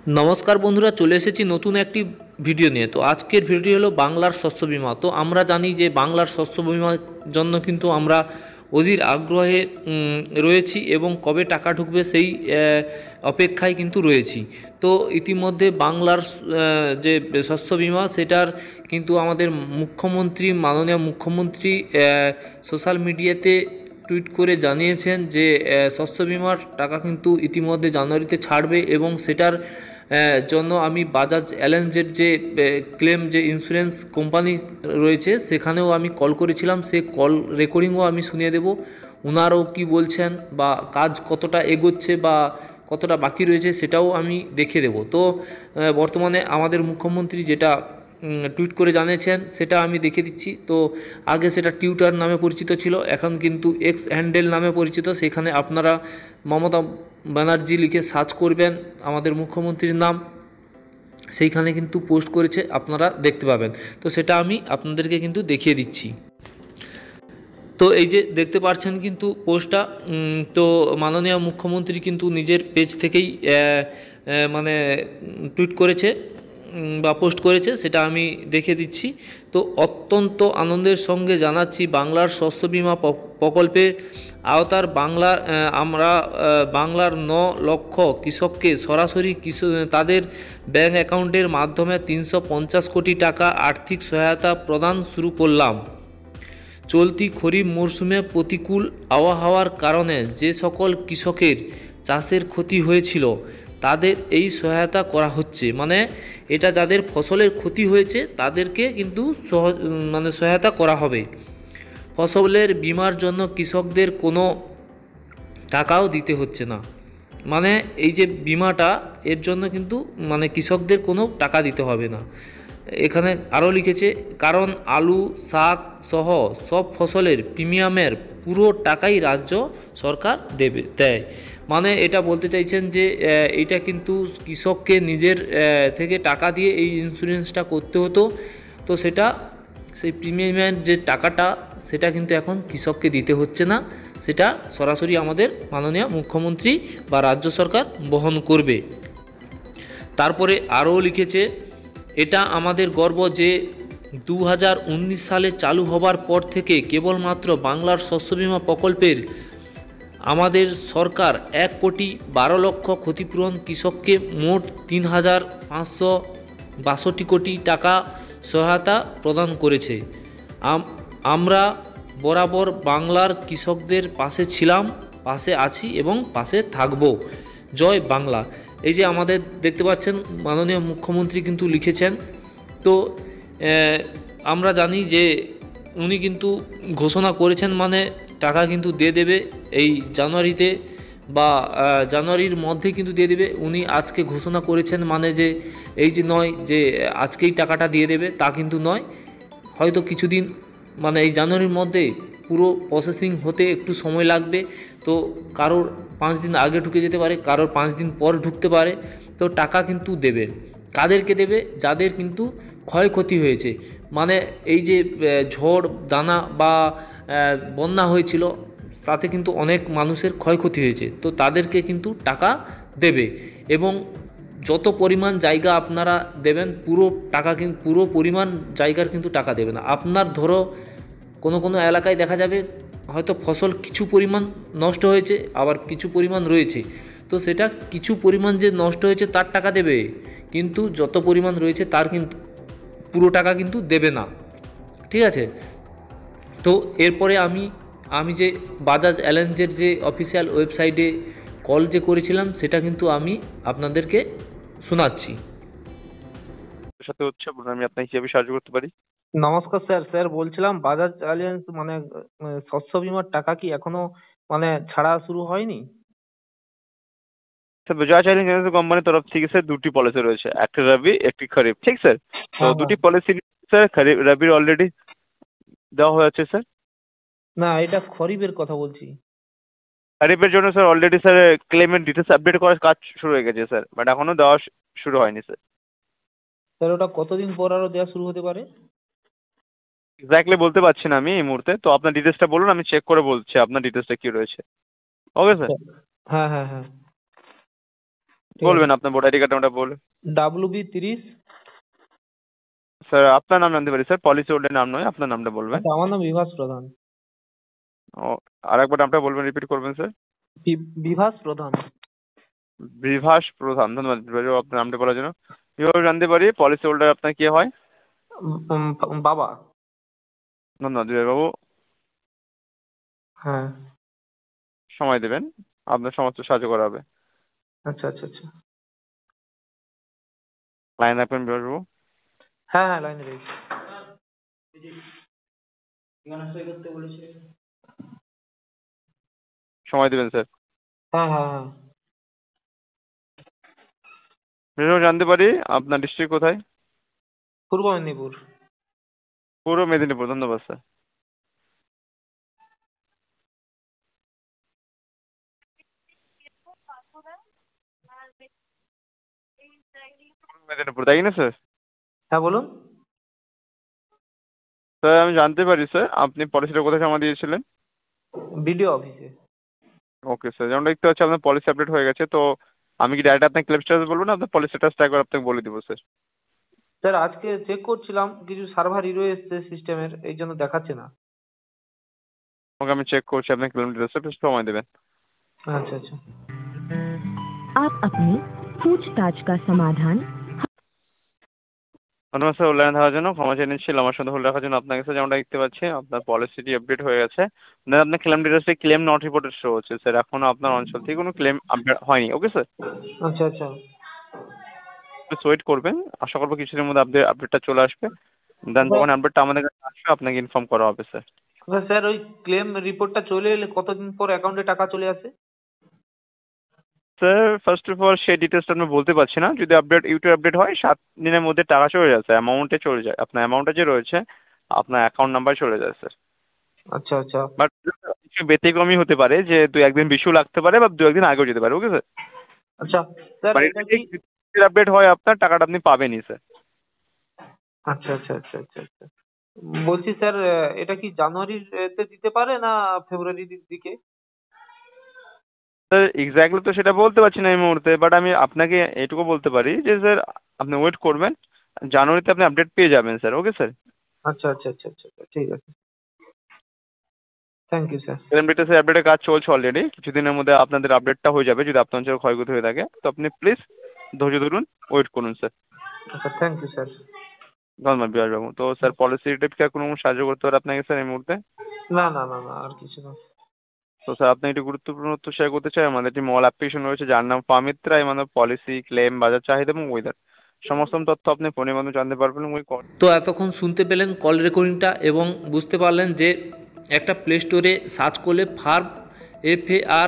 নমস্কার বন্ধুরা, চলে এসেছি নতুন একটি ভিডিও নিয়ে। তো আজকের ভিডিও হলো বাংলার শস্য বীমা। তো আমরা জানি যে বাংলার শস্য বীমার জন্য কিন্তু আমরা অধীর আগ্রহে রয়েছি এবং কবে টাকা ঢুকবে সেই অপেক্ষায় কিন্তু রয়েছি। তো ইতিমধ্যে বাংলার যে শস্য বীমা সেটার কিন্তু আমাদের মুখ্যমন্ত্রী, মাননীয় মুখ্যমন্ত্রী সোশ্যাল মিডিয়াতে টুইট করে জানিয়েছেন যে শস্য বীমার টাকা কিন্তু ইতিমধ্যে জানুয়ারিতে ছাড়বে এবং সেটার জন্য আমি বাজাজ অ্যালায়েন্সের যে ক্লেম যে ইন্স্যুরেন্স কোম্পানি রয়েছে সেখানেও আমি কল করেছিলাম। সে কল রেকর্ডিংও আমি শুনিয়ে দেব, ওনারাও কি বলছেন বা কাজ কতটা এগোচ্ছে বা কতটা বাকি রয়েছে সেটাও আমি দেখিয়ে দেব। তো বর্তমানে আমাদের মুখ্যমন্ত্রী যেটা টুইট করে জানিয়েছেন সেটা আমি দেখিয়ে দিচ্ছি। তো আগে সেটা টুইটার নামে পরিচিত ছিল, এখন কিন্তু এক্স হ্যান্ডেল নামে পরিচিত। সেখানে আপনারা মমতা ব্যানার্জি লিখে সার্চ করবেন আমাদের মুখ্যমন্ত্রীর নাম, সেইখানে কিন্তু পোস্ট করেছে, আপনারা দেখতে পাবেন। তো সেটা আমি আপনাদেরকে কিন্তু দেখিয়ে দিচ্ছি। তো এই যে দেখতে পাচ্ছেন কিন্তু পোস্টটা, তো মাননীয় মুখ্যমন্ত্রী কিন্তু নিজের পেজ থেকেই মানে টুইট করেছে বা পোস্ট করেছে, সেটা আমি দেখে দিচ্ছি। তো অত্যন্ত আনন্দের সঙ্গে জানাচ্ছি বাংলার শস্য বীমা প্রকল্পের আওতার আমরা বাংলার 9 লক্ষ কৃষককে সরাসরি তাদের ব্যাংক অ্যাকাউন্টের মাধ্যমে 350 কোটি টাকা আর্থিক সহায়তা প্রদান শুরু করলাম। চলতি খরিফ মরশুমে প্রতিকূল আবহাওয়ার কারণে যে সকল কৃষকের চাষের ক্ষতি হয়েছিল তাদের এই সহায়তা করা হচ্ছে। মানে এটা যাদের ফসলের ক্ষতি হয়েছে তাদেরকে কিন্তু সহায়তা করা হবে। ফসলের বীমার জন্য কৃষকদের কোনো টাকাও দিতে হচ্ছে না। মানে এই যে বিমাটা, এর জন্য কিন্তু মানে কৃষকদের কোনো টাকা দিতে হবে না। এখানে আরও লিখেছে, কারণ আলু, শাক সহ সব ফসলের প্রিমিয়ামের পুরো টাকাই রাজ্য সরকার দেয়। মানে এটা বলতে চাইছেন যে এইটা কিন্তু কৃষককে নিজের থেকে টাকা দিয়ে এই ইন্স্যুরেন্সটা করতে হতো। তো সেটা সেই প্রিমিয়ামের যে টাকাটা সেটা কিন্তু এখন কৃষককে দিতে হচ্ছে না, সেটা সরাসরি আমাদের মাননীয় মুখ্যমন্ত্রী বা রাজ্য সরকার বহন করবে। তারপরে আরও লিখেছে, এটা আমাদের গর্ব যে 2019 সালে চালু হবার পর থেকে কেবলমাত্র বাংলার শস্য বীমা প্রকল্পের আমাদের সরকার 1,12,00,000 ক্ষতিপূরণ কৃষককে মোট 3,562 কোটি টাকা সহায়তা প্রদান করেছে। আমরা বরাবর বাংলার কৃষকদের পাশে ছিলাম, পাশে আছি এবং পাশে থাকব। জয় বাংলা। এই যে আমাদের দেখতে পাচ্ছেন মাননীয় মুখ্যমন্ত্রী কিন্তু লিখেছেন। তো আমরা জানি যে উনি কিন্তু ঘোষণা করেছেন, মানে টাকা কিন্তু দিয়ে দেবে এই জানুয়ারিতে বা জানুয়ারির মধ্যে কিন্তু দিয়ে দেবে। উনি আজকে ঘোষণা করেছেন, মানে যে এই যে নয় যে আজকেই টাকাটা দিয়ে দেবে তা কিন্তু নয়, হয়তো কিছুদিন মানে এই জানুয়ারির মধ্যে পুরো প্রসেসিং হতে একটু সময় লাগবে। তো কারোর 5 দিন আগে ঢুকে যেতে পারে, কারোর 5 দিন পর ঢুকতে পারে। তো টাকা কিন্তু দেবে। কাদেরকে দেবে? যাদের কিন্তু ক্ষয়ক্ষতি হয়েছে, মানে এই যে ঝড় দানা বা বন্যা হয়েছিল তাতে কিন্তু অনেক মানুষের ক্ষয়ক্ষতি হয়েছে, তো তাদেরকে কিন্তু টাকা দেবে। এবং যত পরিমাণ জায়গা আপনারা দেবেন পুরো টাকা কিন্তু পুরো পরিমাণ জায়গার কিন্তু টাকা দেবে না। আপনার ধরো কোনো কোনো এলাকায় দেখা যাবে হয়তো ফসল কিছু পরিমাণ নষ্ট হয়েছে, আবার কিছু পরিমাণ রয়েছে, তো সেটা কিছু পরিমাণ যে নষ্ট হয়েছে তার টাকা দেবে, কিন্তু যত পরিমাণ রয়েছে তার কিন্তু পুরো টাকা কিন্তু দেবে না। ঠিক আছে? তো এরপরে আমি যে বাজাজ অ্যালায়েন্সের যে অফিসিয়াল ওয়েবসাইটে কল যে করেছিলাম সেটা কিন্তু আমি আপনাদেরকে শোনাচ্ছি। সাথে হচ্ছে বলুন, আমি আপনাকে কিভাবে সাহায্য করতে পারি? নমস্কার স্যার। স্যার বলছিলাম বাজাজ অ্যালিয়ান্স মানে শস্য বীমার টাকা কি এখনো মানে ছাড়া শুরু হয়নি? স্যার, বাজাজ ফাইন্যান্স কোম্পানির তরফ থেকে স্যার দুটি পলিসি রয়েছে, একটা রবি একটি খরিফ। ঠিক স্যার? তো হ্যাঁ, দুটি হ্যাঁ। পলিসি স্যার রবির অলরেডি দেওয়া হয়েছে স্যার। না, এটা খরিফের কথা বলছি। খরিফের জন্য স্যার অলরেডি স্যার ক্লেমের ডিটেলস আপডেট করার কাজ শুরু হয়ে গেছে স্যার, বাট এখনো দেওয়া শুরু হয়নি স্যার। স্যার ওটা কতদিন পর আরো দেওয়া শুরু হতে পারে? এক্স্যাক্টলি বলতে পারছি না আমি এই মুহূর্তে, তো আপনার ডিটেলসটা বলুন, আমি চেক করে বলছি আপনার ডিটেলসটা কি রয়েছে। Okay sir? হ্যাঁ, হ্যাঁ, হ্যাঁ। বলবেন আপনার ভোটার আইডি কার্ড নাম্বারটা বলুন। WB30। স্যার আপনার নাম জানতে পারি স্যার? পলিসি হোল্ডারের নাম নয়, আপনার নামটা বলবেন। আচ্ছা, আমার নাম বিভাস প্রধান। ও, আর একবার নামটা বলবেন, রিপিট করবেন স্যার। বিভাস প্রধান। বিভাস প্রধান, ধন্যবাদ বিভাসবাবু আপনার নামটা বলার জন্য। বিভাসবাবু জানতে পারি পলিসি হোল্ডার আপনার কে হয়? বাবা। ধন্যবাদ বিভাসবাবু, হ্যাঁ। সময় দেবেন, আপনার সমস্ত সাহায্য করা হবে। আচ্ছা আচ্ছা আচ্ছা। লাইন রাখবেন বিভাসবাবু। হ্যাঁ হ্যাঁ, লাইনে রয়েছি। সময় দেবেন স্যার। হ্যাঁ হ্যাঁ হ্যাঁ। বিভাসবাবু জানতে পারি আপনার ডিস্ট্রিক্ট কোথায়? পূর্ব মেদিনীপুর। পূর্ব মেদিনীপুর, ধন্যবাদ স্যার। মেদিনীপুর, তাই না স্যার? হ্যাঁ বলুন। স্যার আমি জানতে পারি স্যার আপনি পলিসিটা কোথায় জমা দিয়েছিলেন? বিডিও অফিসে। ওকে স্যার, যেমন দেখতে পাচ্ছি আপনার পলিসি আপডেট হয়ে গেছে, তো আমি কি ডাইরেক্ট আপনার ক্লেম স্ট্যাটাস বলবো না আপনার পলিসি স্ট্যাটাসটা একবার আপনাকে বলে দিব স্যার? স্যার আজকে চেক করছিলাম, কিছু সার্ভার ইরো এসছে সিস্টেমের, এই জন্য দেখাচ্ছে না। ওকে আমি চেক করছি আপনার ক্লেম ডিটেলসটা, একটু সময় দেবেন। আচ্ছা আচ্ছা। आप अपनी पूछताछ का समाधान ধন্যবাদ স্যার অনলাইনে থাকার জন্য, ক্ষমা চেয়ে নিচ্ছি আমার সাথে হোল্ড রাখার জন্য আপনাকে স্যার। যেমনটা দেখতে পাচ্ছি আপনার পলিসিটি আপডেট হয়ে গেছে, আপনার ক্লেম ডিটেলসে ক্লেম নট রিপোর্টেড শো হচ্ছে স্যার, এখনো আপনার অঞ্চল থেকে কোনো ক্লেম আপডেট হয়নি। ওকে স্যার, আচ্ছা আচ্ছা। একটু ওয়েট করবেন, আশা করবো কিছুদিনের মধ্যে আপডেটটা চলে আসবে। দেন যখন আপডেটটা আমাদের কাছে আসবে আপনাকে ইনফর্ম করা হবে স্যার। আচ্ছা স্যার, ওই ক্লেম রিপোর্টটা চলে এলে কতদিন পর অ্যাকাউন্টে টাকা চলে আসে? স্যার ফার্স্ট অফ অল সেই ডিটেলসটা আমি বলতে পারছি না, যদি আপডেট ইউটিউব আপডেট হয় 7 দিনের মধ্যে টাকা চলে যায় স্যার, অ্যামাউন্টে চলে যায়, আপনার অ্যামাউন্টটা যে রয়েছে আপনার অ্যাকাউন্ট নাম্বার চলে যায় স্যার। আচ্ছা আচ্ছা বাট কিছু ব্যতিক্রমই হতে পারে, যে 2-1 দিন বেশিও লাগতে পারে বা 2-1 দিন আগেও যেতে পারে। ওকে স্যার, আচ্ছা। স্যার বাট এটা কি? আপডেট হয় আপনার টাকাটা আপনি পাবেনই স্যার। আচ্ছা আচ্ছা আচ্ছা আচ্ছা আচ্ছা। বলছি স্যার, এটা কি জানুয়ারির এতে দিতে পারে না ফেব্রুয়ারির দিকে? স্যার এক্স্যাক্টলি তো সেটা বলতে পারছি না এই মুহূর্তে, বাট আমি আপনাকে এটুকু বলতে পারি যে স্যার আপনি ওয়েট করবেন, জানুয়ারিতে আপনি আপডেট পেয়ে যাবেন স্যার। ওকে স্যার, আচ্ছা আচ্ছা আচ্ছা আচ্ছা আচ্ছা, ঠিক আছে। Thank you sir. ক্লেম ডিটেলসের আপডেটের কাজ চলছে অলরেডি, কিছুদিনের মধ্যে আপনাদের আপডেটটা হয়ে যাবে। যদি আপনার অঞ্চলে ক্ষয়ক্ষতি হয়ে থাকে তো আপনি প্লিজ ধৈর্য ধরুন, ওয়েট করুন স্যার। আচ্ছা, থ্যাংক ইউ স্যার। ধন্যবাদ বিহারবাবু। তো স্যার পলিসি রিলেটেড কি আর কোনো সাহায্য করতে পারে আপনাকে স্যার এই মুহূর্তে? না না না না, আর কিছু না। তো স্যার আপনি একটি গুরুত্বপূর্ণ তথ্য শেয়ার করতে চাই, আমাদের একটি মোবাইল অ্যাপ্লিকেশন রয়েছে যার নাম ফার্মিত্রা, এর মানে পলিসি, ক্লেম, বাজার চাহিদা এবং ওয়েদার সমস্ত তথ্য আপনি ফোনের মাধ্যমে জানতে পারবেন। ওই তো এতক্ষণ শুনতে পেলেন কল রেকর্ডিংটা এবং বুঝতে পারলেন যে একটা প্লে স্টোরে সার্চ করলে FARMITRA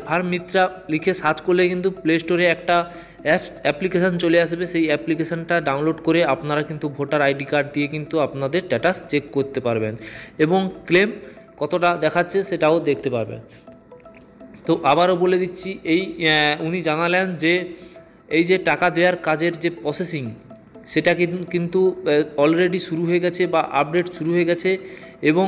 ফার্ম মিত্রা লিখে সার্চ করলে কিন্তু প্লে স্টোরে একটা অ্যাপ্লিকেশান চলে আসবে। সেই অ্যাপ্লিকেশানটা ডাউনলোড করে আপনারা কিন্তু ভোটার আইডি কার্ড দিয়ে কিন্তু আপনাদের স্ট্যাটাস চেক করতে পারবেন এবং ক্লেম কতটা দেখাচ্ছে সেটাও দেখতে পারবেন। তো আবারও বলে দিচ্ছি, উনি জানালেন যে এই যে টাকা দেওয়ার কাজের যে প্রসেসিং সেটা কিন্তু অলরেডি শুরু হয়ে গেছে বা আপডেট শুরু হয়ে গেছে এবং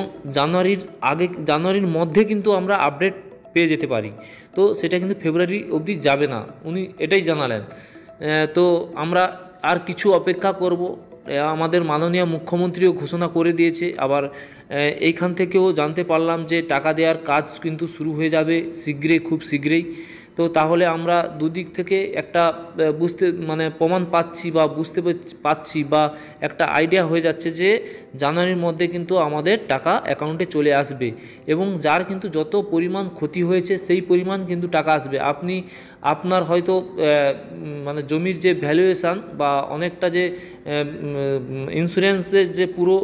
জানুয়ারির মধ্যে কিন্তু আমরা আপডেট পেয়ে যেতে পারি। তো সেটা কিন্তু ফেব্রুয়ারি অবধি যাবে না, উনি এটাই জানালেন। তো আমরা আর কিছু অপেক্ষা করব, আমাদের মাননীয় মুখ্যমন্ত্রীও ঘোষণা করে দিয়েছে। আবার এইখান থেকেও জানতে পারলাম যে টাকা দেওয়ার কাজ কিন্তু শুরু হয়ে যাবে শীঘ্রই, খুব শীঘ্রই। তো তাহলে আমরা দুদিক থেকে একটা প্রমাণ পাচ্ছি বা বুঝতে পাচ্ছি বা একটা আইডিয়া হয়ে যাচ্ছে যে জানুয়ারির মধ্যে কিন্তু আমাদের টাকা অ্যাকাউন্টে চলে আসবে এবং যার কিন্তু যত পরিমাণ ক্ষতি হয়েছে সেই পরিমাণ কিন্তু টাকা আসবে। আপনার হয়তো জমির যে ভ্যালুয়েশান বা অনেকটা যে ইন্স্যুরেন্সের যে পুরো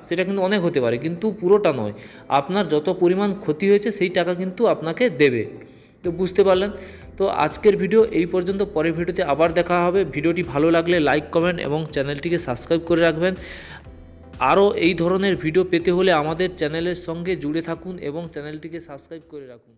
সেটা কিন্তু অনেক হতে পারে, কিন্তু পুরোটা নয়। আপনার যত পরিমাণ ক্ষতি হয়েছে সেই টাকা কিন্তু আপনাকে দেবে। তো বুঝতে পারলেন। তো আজকের ভিডিও এই পর্যন্ত, পরের ভিডিওতে আবার দেখা হবে। ভিডিওটি ভালো লাগলে লাইক, কমেন্ট এবং চ্যানেলটিকে সাবস্ক্রাইব করে রাখবেন। আরও এই ধরনের ভিডিও পেতে হলে আমাদের চ্যানেলের সঙ্গে জুড়ে থাকুন এবং চ্যানেলটিকে সাবস্ক্রাইব করে রাখুন।